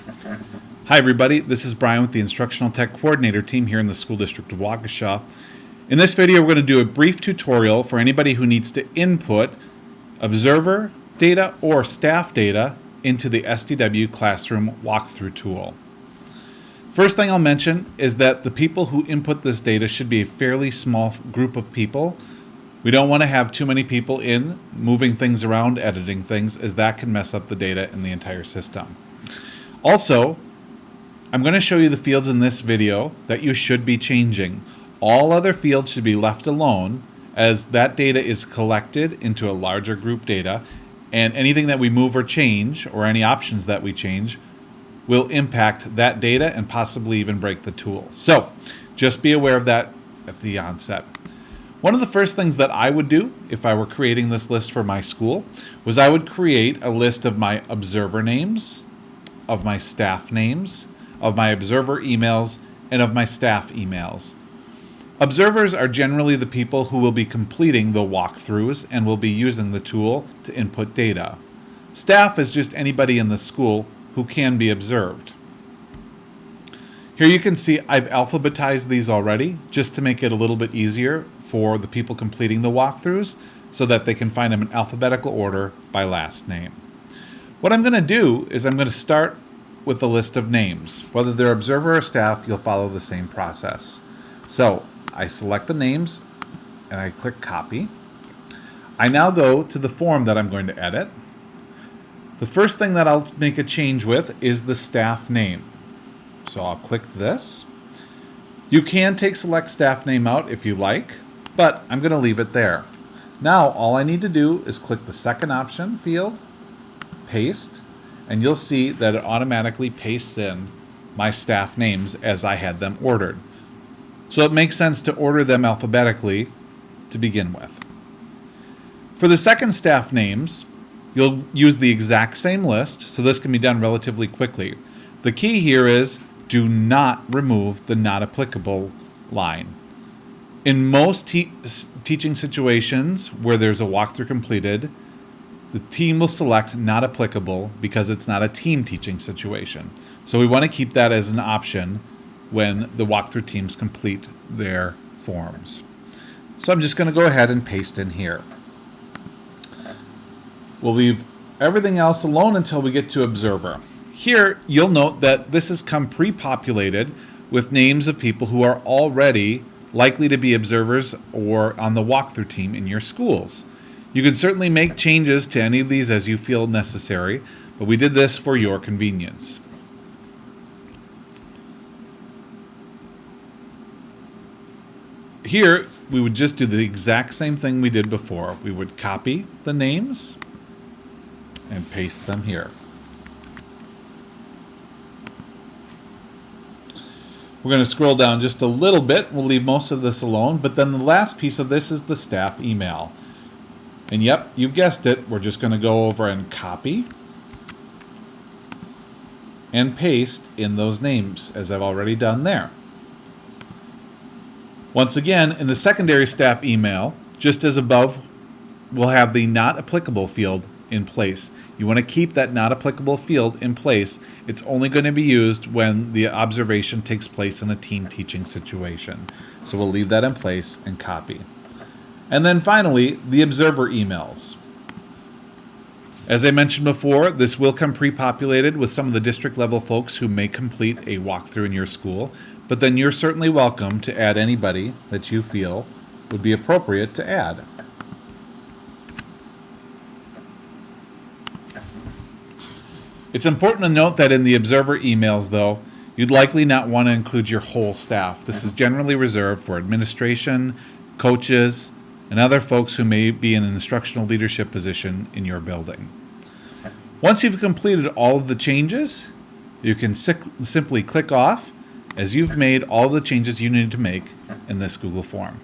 Hi everybody, this is Brian with the Instructional Tech Coordinator team here in the School District of Waukesha. In this video we're going to do a brief tutorial for anybody who needs to input observer data or staff data into the SDW Classroom Walkthrough tool. First thing I'll mention is that the people who input this data should be a fairly small group of people. We don't want to have too many people in moving things around, editing things, as that can mess up the data in the entire system. Also, I'm going to show you the fields in this video that you should be changing. All other fields should be left alone, as that data is collected into a larger group data, and anything that we move or change, or any options that we change, will impact that data and possibly even break the tool. So just be aware of that at the onset. One of the first things that I would do if I were creating this list for my school was I would create a list of my observer names, of my staff names, of my observer emails, and of my staff emails. Observers are generally the people who will be completing the walkthroughs and will be using the tool to input data. Staff is just anybody in the school who can be observed. Here you can see I've alphabetized these already just to make it a little bit easier for the people completing the walkthroughs so that they can find them in alphabetical order by last name. What I'm going to do is I'm going to start with a list of names. Whether they're observer or staff, you'll follow the same process. So I select the names and I click copy. I now go to the form that I'm going to edit. The first thing that I'll make a change with is the staff name. So I'll click this. You can take select staff name out if you like, but I'm going to leave it there. Now all I need to do is click the second option field, paste, and you'll see that it automatically pastes in my staff names as I had them ordered. So it makes sense to order them alphabetically to begin with. For the second staff names, you'll use the exact same list, so this can be done relatively quickly. The key here is do not remove the not applicable line. In most teaching situations where there's a walkthrough completed, the team will select not applicable because it's not a team teaching situation. So we want to keep that as an option when the walkthrough teams complete their forms. So I'm just going to go ahead and paste in here. We'll leave everything else alone until we get to observer. Here you'll note that this has come pre-populated with names of people who are already likely to be observers or on the walkthrough team in your schools. You can certainly make changes to any of these as you feel necessary, but we did this for your convenience. Here, we would just do the exact same thing we did before. We would copy the names and paste them here. We're going to scroll down just a little bit. We'll leave most of this alone, but then the last piece of this is the staff email. And yep, you've guessed it, we're just going to go over and copy and paste in those names, as I've already done there. Once again, in the secondary staff email, just as above, we'll have the not applicable field in place. You want to keep that not applicable field in place. It's only going to be used when the observation takes place in a team teaching situation. So we'll leave that in place and copy. And then finally, the observer emails. As I mentioned before, this will come pre-populated with some of the district level folks who may complete a walkthrough in your school, but then you're certainly welcome to add anybody that you feel would be appropriate to add. It's important to note that in the observer emails, though, you'd likely not want to include your whole staff. This is generally reserved for administration, coaches, and other folks who may be in an instructional leadership position in your building. Once you've completed all of the changes, you can simply click off as you've made all the changes you need to make in this Google form.